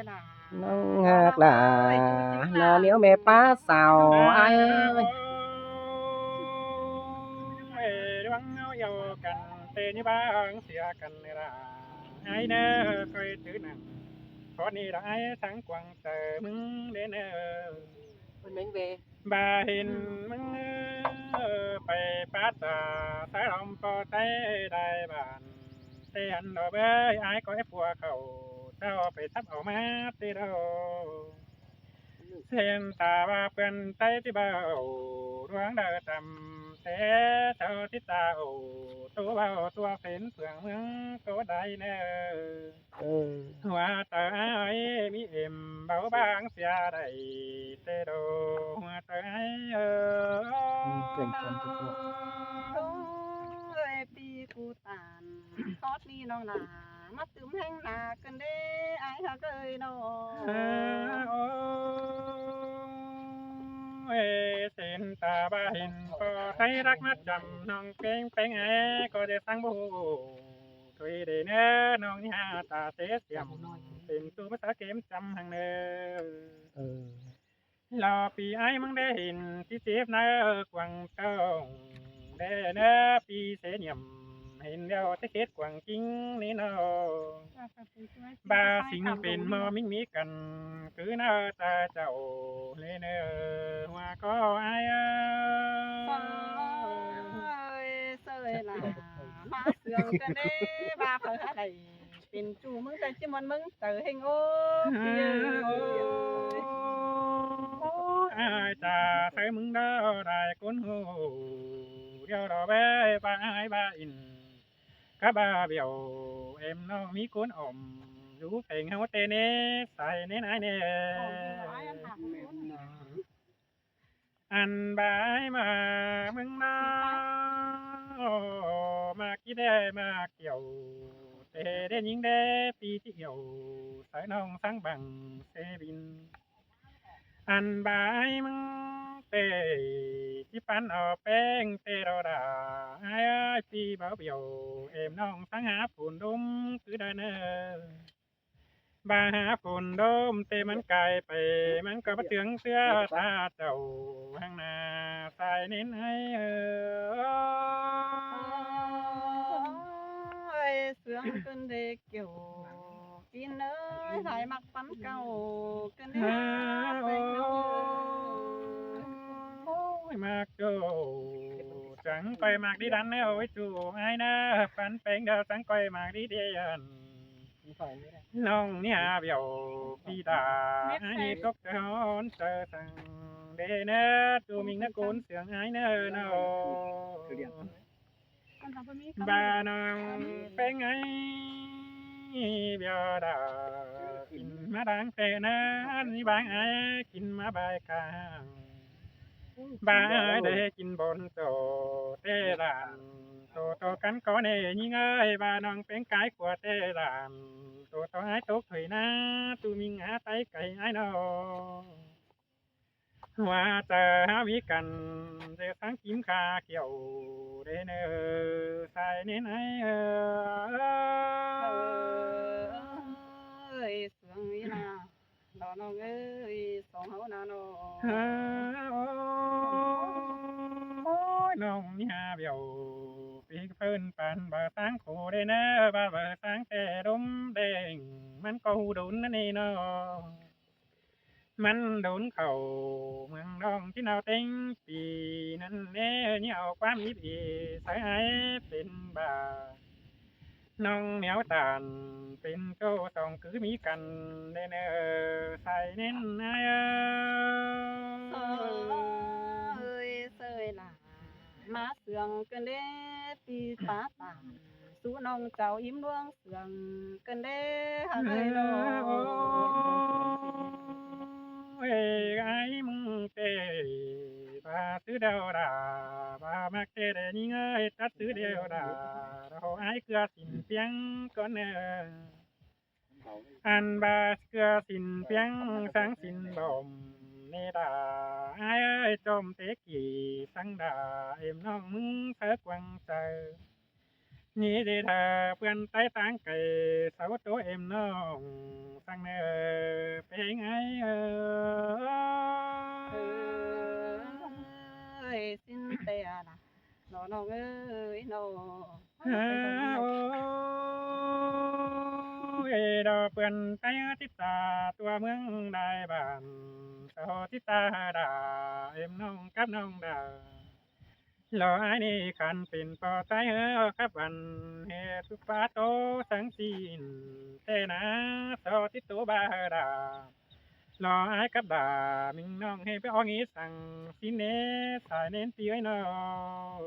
là nông nó ngạc nó ơi chú là chính nó là miếu mẹ phá xào ai ơi đoán yêu cần tên như bang xìa cần là ai nè coi thứ nặng có đi là ai sáng quăng tờ mừng đến mình về bà hình mừng phải phát thái lòng có tay đại bản thế anh đó với ai có ép qua khẩu sao phải thắp ảo mát đi đâu xem ta ba phần tayที่เบาดวงดาวต่ำแต่เท่าที่ตาโอตัวเบาตัวเป็นเปลืองเมืองตัวใดเนอหัวตาไอ้มีเอ็มเบาบางเสียใดเตโดหัวตาไอ้เก่งจังทุกคน ơi pi cu tàn xót đi nó là mắt tươm heng là cần đê ai hả ơi nó เส้นตาบ้าเห็นก็ใครรักนัดจำน้องเป้งเป้งไอ้ก็ได้สังบูถุยเดเนอน้องนี่หาตาเสียเสียมเป็นตัวภาษาเกมจำหังเนอรอปีไอ้มึงได้เห็นที่เสียบเนอกวางเต้าเดเนอปีเสียเนียมเห็นเดียวที่เข็ดกวางจริงนี่เนาะ ba sinhเป็นmơ minh mỹ cần cứ nơ ta chậu lên hoa có ai ơi sơi là má sương cần đê ba phần hai nàyเป็นจูมึงแต่ชิมันมึงเต๋อเฮงโอ้ ai ta thấy mừng đó đại cuốn hồ điều đó bé ba ai ba in các ba biểu em nó mỹ cuốn ổm rú thành hao tê nè xài nè ai nè ăn bái mà mừng đó mà kia đê mà kiểu tê đê những đê pi kiểu sải nông sáng bằng xe bin ăn bái mừng têที่ปันเอาแป้งเตเราด่าไอ้พี่เบาเบี่ยวเอ็มน้องสังหาฝุ่นดุมคือได้เนอบาหาฝุ่นดุมเตมันไกลไปมันก็มาถึงเสื้อตาเจ้าข้างหน้าใส่เน้นให้ơi sương cơn đê kiểu kín ơi lại mặc bắn cầu cơn đê mạc đồ trắng quay mạc đi đánh ôi chủ ai na phán phèn đào trắng quay mạc đi đèn nông nhà biểu phi đà ai cốc hón sơ thằng đê nè tụ mình nó cốn sướng ai nè nào bà nông phèn ấy biểu đà kinh má đáng phê nè anh bán ai kinh má bài càng ba đểกินบนโตเตลานโตโตกันก็เนยิ่งเอ้ยบ้านน้องเป็นไก่ขวดเตลานโตโตไอ้ตกถอยนะตูมิงหาไตไก่ไอ้นอว่าจะหาวิกันเดือทั้งกิมคาเกี่ยวเดเนอใส่เน้นไอ้ơi sương ý là nó ơi sóng hậu nào nó น้องนี่ฮาเบียวปีกเพิ่นปันบ่าตั้งโคได้นะบ่าตั้งแต่ดมแดงมันก็หูดุนนั่นนี่เนาะมันโดนเข่าเมืองดองที่เราเต็งปีนั้นแน่เนี่ยเอาความนิพีสายหายเป็นบ่าน้องเหนียวตานเป็นโตสองคือมีกันได้เนอใส่เน้นนาย ơi sơi là má sương cơn đê pi phá tàn sú nông cháu im luông sương cơn đê hả ơi nó ai mừng tê bà tứ đeo đà bà mặc tê để nhìn ơi tắt tứ đeo đà rồi ai cửa xin tiếng con nè ăn bà cửa xin tiếng sáng xin bồng nè đà ai ơi trôm tế kỳ sáng đà em non mừng phớt quăng trời nhị đi thà พื่อนใต้ตั้งไก่สาวตัวเอ็มน้องส ฟังเนอเป็นไงสิ้นแต่ละน้องน้องเอ้ยน้อง โอ้ยดอกเปื่อนไปติดตาตัวเมืองได้บ้านเสาติดตาดาเอ็มน้องกับน้องดารอไอ้นี่ขันเป็นปอตายครับวันเหตุปาโตสังสีนเตนะเสาติดตัวบาดารอไอ้กับดามิงน้องให้ไปออกงี้สั่งสิเนสายเน้นตีไว้น้อง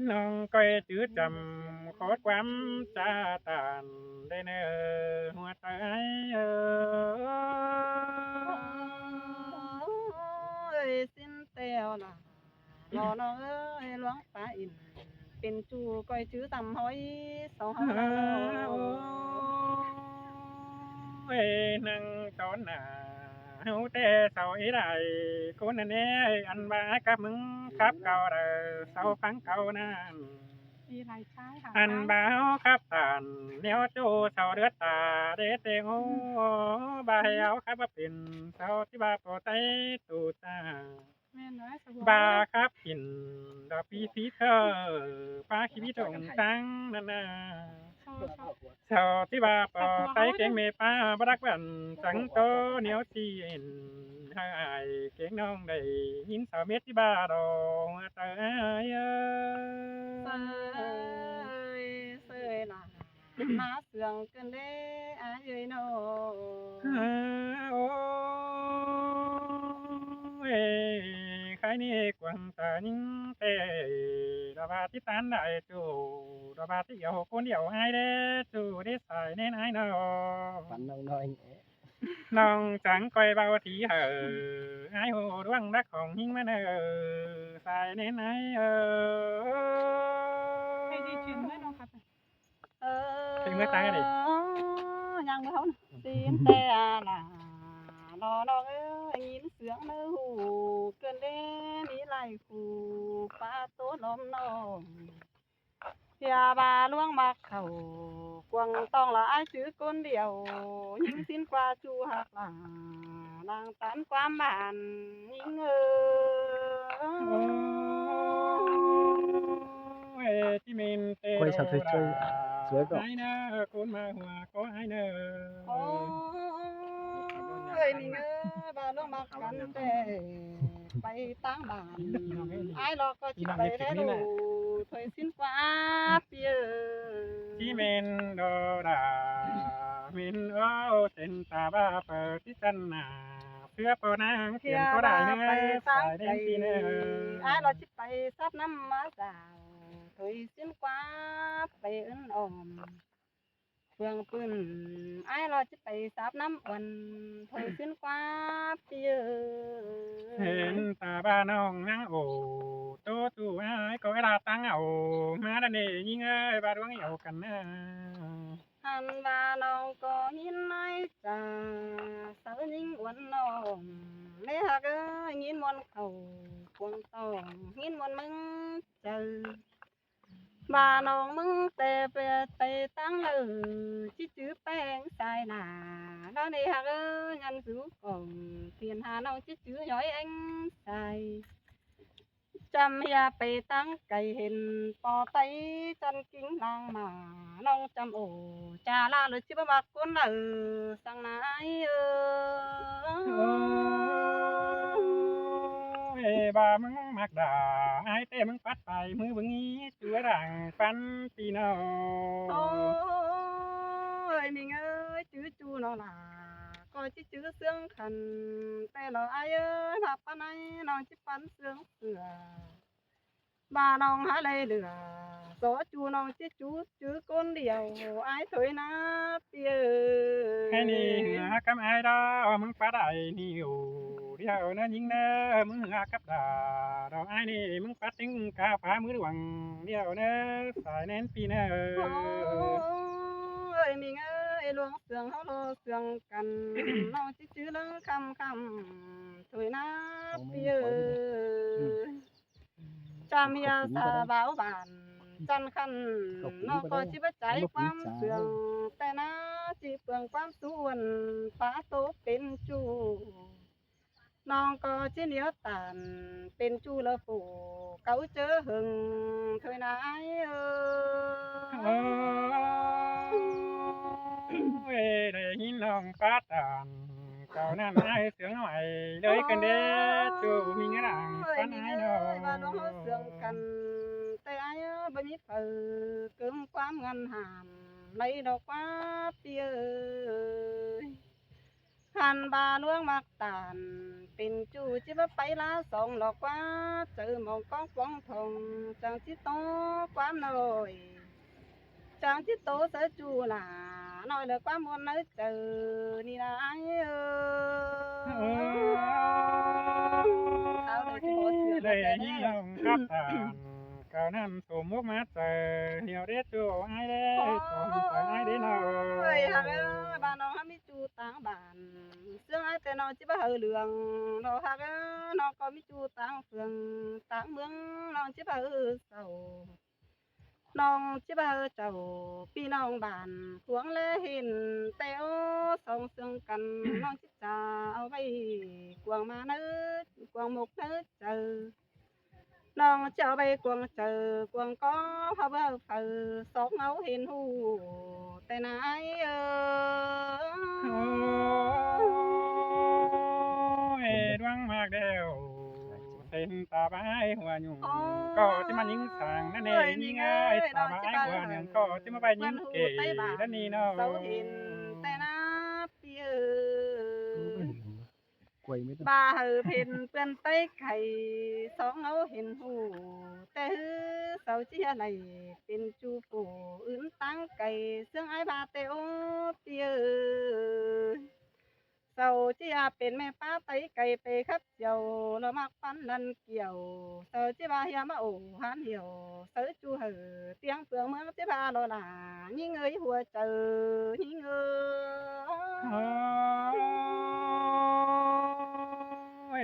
น้องก็จืดจำขอความจาตานได้เนอหัวใจสิ้นแต่ละน้องน้องเอ้ยหลวงป้าอินเป็นจูก้อยจื้อตำหอยสองโอ้ยนั่งตอนหน้าเฮาแต่เสาไอ้ได้คนนั้นเอ้อันว่ากับมึงครับเก่าเด้อเสาฟังเก่านั่น มีรายใช้ค่ะ อันบ่าวครับตานเนียวโจเสาเดือดตาเดเตงโอบ่าวเอาครับว่าเป็นเสาที่บ่าปอไตตูตา แม่น้อยส บาครับกินดอกปีสีเธอปลาขี้พิตงตังนานาเสาที่บ่าปอไตเก่งเมป้าบรักบันสังโตเหนียวจีนให้เก่งน้องได้ยินเสาเม็ดที่บ่าดองเตยเสยล่ะมาเสืองกันเด้อายเอ้ยน้อ โอ้ยใครนี่กวางตานิ่งเตะดาบาที่ตันได้จูดาบาที่เหี่ยวคนเดียวให้เด้จูได้สายเน้นไอ้น้อ ฝันน้อย น้องจังก้อยเบาทีเหอไอ้หูดวงรักของหิงมาเนอสายเน้นไอ้ให้ดีชื่นเมื่อน้องครับถึงเมื่อตายดิ ยังไม่เท่าตีนแต่ล่ะน้องน้องเอ้ยยินเสียงเนื้อหูเกินเด้มีไหลคู่ป้าโตน้อมน้องอย่าบาล่วงมาเข่ากวางต้องละไอ้ชื่อคนเดียวยิงสิ้นกว่าจูหักหลังนางตันความบานยิงที่เมนเต ๆกล้วยชาวช่วยสวยก็ ไอ้เนอคนมาหัวก็ไอ้เนอ โอ้ยนี่เงบาล่วงมากันแต่ไปตั้งบ้านไอ้เราก็จิไปได้ดูถอยสิ้นกว่าเปีย ที่เมนโดดาเมนโอเซนตาบาเปิดที่จันนาเพื่อปนางเขี เที่ ย ย นก็ ว ได้ ได้ เน ไป อ ตั้ สาง ย ใจ เด่นที่เนอ ไอ้เราจิไปซับน้ำมาสาวถอยสิ้นกว่าไปอื่นออมเฟืองปืนไอ้เราจิไปซับน้ำวันถอยสิ้นกว่าเปีย เห็นตาบ้าน้องนางโอโตตู่ไอ้ก็เวลาตั้งเอามาดันเดยิงเอ้ยบาดวงเอากันนะ หันบาน้องก็ยินในจ่าสาวยิงวันน้องเลี้ยกเอ้ยยินวันเขาควงต้องยินวันมึงเจอบาน้องมึงแต่ไปตั้งจิจื้อแป้งสายหนาแล้วนี่หักเอ้ยยันสูก่องเทียนหาน้องจิจื้อย้อยanhใส่จำอย่าไปตั้งไก่เห็นปอไตจันกิ้งนางมาน้องจำโอจาลาเลยจิบมักคนสังนายบามึงมักด่าไอ้เต้มึงปัดไปมือบึงนี้จัวด่างฟันปีนอ โอ้ยมิงเอ้ยจื้อจูน้องลาก็จิจื้อเสืองขันแต่เราไอ้เอ้ยพับปานไหนน้องจิปันเสืองเสือบาน้องหาเลยเหลือโสจูน้องจิจูจื้อคนเดียวไอ้ถอยนะเปีย แค่นี้เหงือกำไอ้ดอมึงปัดไอ้นี่อยู่เดียวนะยิงเนอมึงเหงือกับด่าดอกไอ้นี่มึงปัดถึงกาฟ้ามือหลวงเดียวเนอสายแน่นปีเนอ โอ้ยมิงเอ้ยหลวงเสืองเฮาโลเสืองกัน น้องจิจื้อเลิงคำถอยนะเปียจำยาสาบ่าวบาน จันคันน้องก็จิบใจความเสื่องแต่นาจิเปลืองความส่วนป้าโตเป็นจูน้องก็จิเหนียวตันเป็นจูละฝูเก่าเจอหึงเธอนายได้ยินน้องป้าตานเก่านั้นไอ้เสียงใหม่เลยกันเด้จูมีเงรังป้าไอ้น้อง ว่าน้องเสื่องกันแต่ไอ้บ่มีเผอเกิมความงันหามในดอกว่าเปียหันบาล่วงมักตานเป็นจูจิบไปลาสองดอกว่าเจอหมองกองฟองทองจังสิโตความน้อยจังสิโตเสอจูหล่าน้อยเลยความมวนเนื้อเจอนี่นะไอ้เอาเลยที่บ่เสือ ได้ยินน้องกับตานเก่านั้นสมมุกมาเจอเหี่ยวเด็ดจูไอ้เด้สมใจไอ้เด้น้อง เฮ้ยฮักเอ้ยบ้านน้องฮักมีจูต่างบ้านเสื่องไอ้แต่น้องจิบ่เฮอเหลืองน้องฮักเอ้ยน้องก็มีจูต่างเฟืองต่างเมืองน้องจิบ่เฮอเศร้าน้องจิบ่เฮอเจ้าพี่น้องบ้านควงและเห็นแต่โอ้สองเสื่องกันน้องจิจะเอาไว้กวางมาเนื้อกวางหมกเนื้อเจอน้องจะเอาไปกวางเจอกวางก็เขาเบอเผอสองเอาเห็นหูแต่นายโอ้ยดวงมากเดียวเส้นตาใบหัวหยุ่งก็จะมายิงสางนั่นเองนี่ไงตาใบหัวหนึ่งก็จะมาไปยิงเก๋นั่นนี่เนาะ เสาเห็นแต่นาเปีย กล้วยไม่ต้อง บาเฮอเพ่นเปื้อนไต้ไข่สองเอาเห็นหูแต่ฮือเสาเจียไหลเป็นจูปูอื่นตั้งไก่เสื่องไอ้บาเตโอเปียเสาเจียเป็นแม่ป้าไต้ไก่ไปขับเจียวเรามักปันนันเกี่ยวเสาเจียบาเฮียมาโอหันเหี่ยวเสาจูเหอเตียงเปลืองเมืองเจียบาโลลายิ่งเอ้ยหัวเจอยิ่งเอ้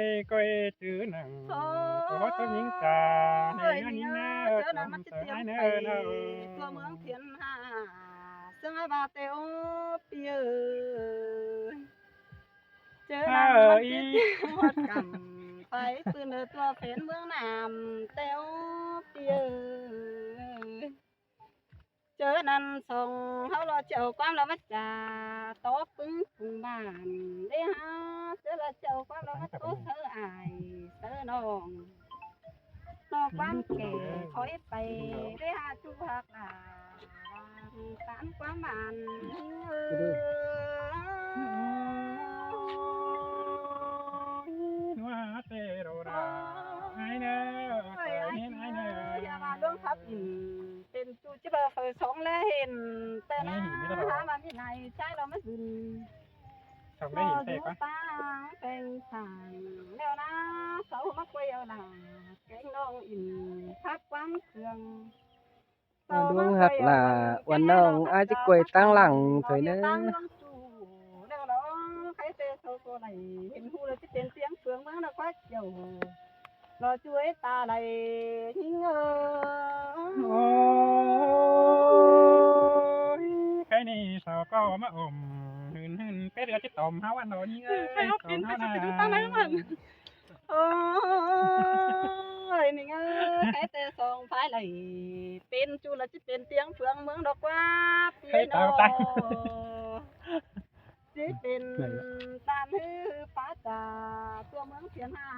ย ก็จื้อหนังก็ต้องยิงจาในงานนี้นะ เจอหนังมันจะเตรียมไปตัวเมืองเพียนหาเสื่องไอ้บาเตโอเปียเจอหนังมันจะเตรียมหดกำไปปืนตัวเฟนเมืองน้ำเตโอเปียเจอนั่นส่งเขารอเจ้าความเรามาจ่าโต๊ะปึ้งปุ่งบ้านได้ฮะเจอละเจ้าความเรามาโต๊ะเธออายเธอน้องน้องความแก่ถอยไปได้หาจูหักหลาสารความบ้านว่าเตโรราไอ้เนอไอ้เนอ อย่ามาดวงทับอินเป็นจูจิบะเฟอสองและเห็นแต่นะหามาที่ไหนใช้เราไม่ถึง ชมได้เห็นเตะปะ ตาเป็นสางแล้วนะเสามาคุยเอาหนาแกงน้องอินพักความเครื่อง ดวงหักหล่าวันน้องอาจจะกล้วยตั้งหลังเถอยนะ แล้วเราใครเตะโซโซไหลเห็นหูแล้วจะเป็นเสียงเฟืองเมืองนะควักเกี่ยวเราช่วยตาไหลยิ่งโอ้ยใครนี่สาวก็มาอมหืนเป็ดก็จะต้มเฮาวันนอนนี่เอ้ย ใครเอากินไปจะไปดูตั้งไหนมันโอ้ยนี่ไงใครเตะสองไฟไหลเป็นจูแล้วจะเป็นเสียงเฟืองเมืองดอกว่าพี่น้องจะเป็นตามฮือป้าจ่าตัวเมืองเพียนหา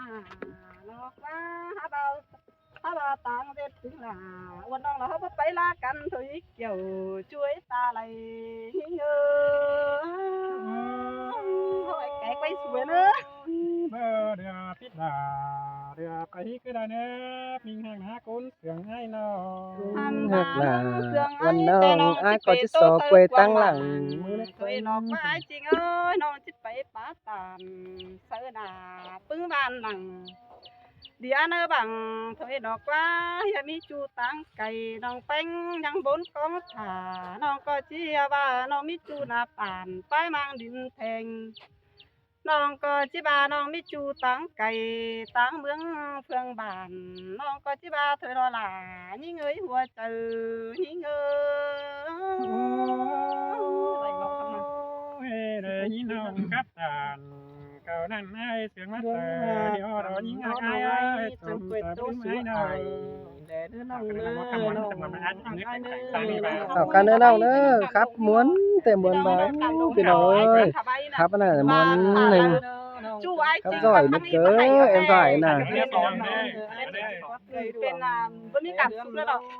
ดอกว่าฮาเบาต่างเด็ดถึงหลาวันน้องเราไปลากันถุยเกี่ยวช่วยตาไหลเงือแกไปสวยเนอะ เบอร์เดือพิษดาเดือไปก็ได้เนอะมิงแห่งหากุนเสียงให้น้อง หักหล่าวันน้องอาจก็จะสอกล้วยตั้งหลังมือนะ เคยนอกมาจริงเอ้ยน้องจิไปป้าตามเสือดาปึ้งบ้านหลังเดี๋ยวเนอบังถอยดอกว่าอย่ามีจูตังไก่น้องเป็งยังบนกองถ่าน้องก็เชียว่าน้องมีจูนาป่านป้ายมังดินแทง น้องก็จิบาน้องมิจูตังไก่ตังเมืองเฟืองบ้านน้องก็จิบาเธอรอหลายิ่งเอ้ยหัวใจยิ่งเอ้ย เฮ้เลยยินน้องกับตานเก่านั่นไอ้เสียงมาเตอเดี๋ยวรอยิงไอ้ไอ้จมตาเป็นไม้หน่อย เอากันเด้อน้องเด้อครับม้วนแต่ม้วนบ่พี่น้องเอ้ยครับอันนั้นม้วนหนึง ครับซอยลูกเด้อem phải nè เป็นบ่มีการสุกแล้วดอก